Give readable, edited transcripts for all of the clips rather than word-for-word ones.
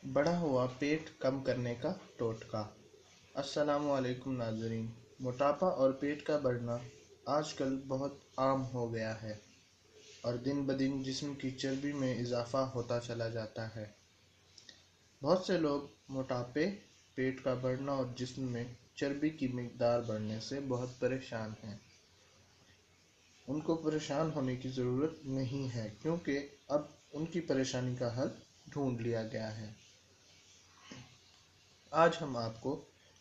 بڑھا ہوا پیٹ کم کرنے کا ٹوٹکا۔ السلام علیکم ناظرین۔ موٹاپا اور پیٹ کا بڑھنا آج کل بہت عام ہو گیا ہے اور دن بدن جسم کی چربی میں اضافہ ہوتا چلا جاتا ہے۔ بہت سے لوگ موٹاپے، پیٹ کا بڑھنا اور جسم میں چربی کی مقدار بڑھنے سے بہت پریشان ہیں۔ ان کو پریشان ہونے کی ضرورت نہیں ہے کیونکہ اب ان کی پریشانی کا حل ڈھونڈ لیا گیا ہے۔ آج ہم آپ کو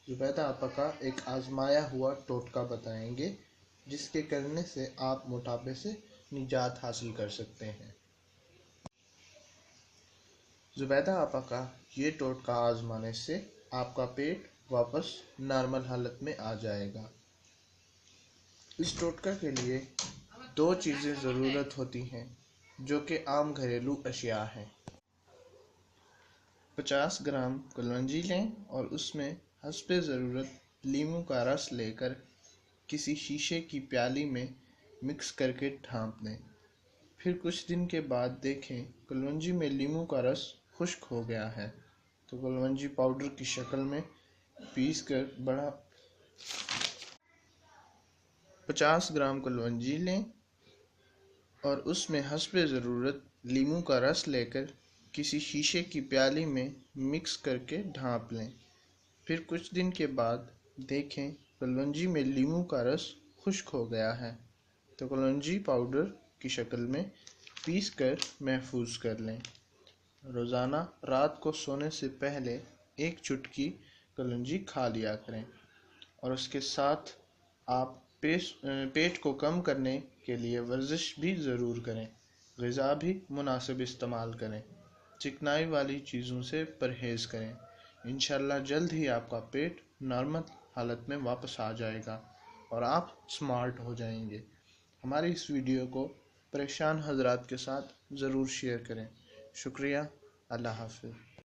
زبیدہ آپا کا ایک آزمایا ہوا ٹوٹکا بتائیں گے جس کے کرنے سے آپ موٹاپے سے نجات حاصل کر سکتے ہیں۔ زبیدہ آپا کا یہ ٹوٹکا آزمانے سے آپ کا پیٹ واپس نارمل حالت میں آ جائے گا۔ اس ٹوٹکا کے لیے 2 چیزیں ضرورت ہوتی ہیں جو کہ عام گھریلو اشیاء ہیں۔ 50 گرام کلونجی لیں اور اس میں حسب ضرورت لیموں کا رس لے کر کسی شیشے کی پیالی میں مکس کر کے ڈھانپ دیں۔ پھر کچھ دن کے بعد دیکھیں کلونجی میں لیموں کا رس خشک ہو گیا ہے تو کلونجی پاؤڈر کی شکل میں پیس کر 50 گرام کلونجی لیں اور اس میں حسب ضرورت لیموں کا رس لے کر کسی شیشے کی پیالی میں مکس کر کے ڈھانپ لیں۔ پھر کچھ دن کے بعد دیکھیں کلونجی میں لیموں کا رس خشک ہو گیا ہے تو کلونجی پاؤڈر کی شکل میں پیس کر محفوظ کر لیں۔ روزانہ رات کو سونے سے پہلے 1 چٹکی کلونجی کھا لیا کریں اور اس کے ساتھ آپ پیٹ کو کم کرنے کے لیے ورزش بھی ضرور کریں، غذا بھی مناسب استعمال کریں، چکنائی والی چیزوں سے پرہیز کریں۔ انشاءاللہ جلد ہی آپ کا پیٹ نارمل حالت میں واپس آ جائے گا اور آپ سمارٹ ہو جائیں گے۔ ہماری اس ویڈیو کو پریشان حضرات کے ساتھ ضرور شیئر کریں۔ شکریہ۔ اللہ حافظ۔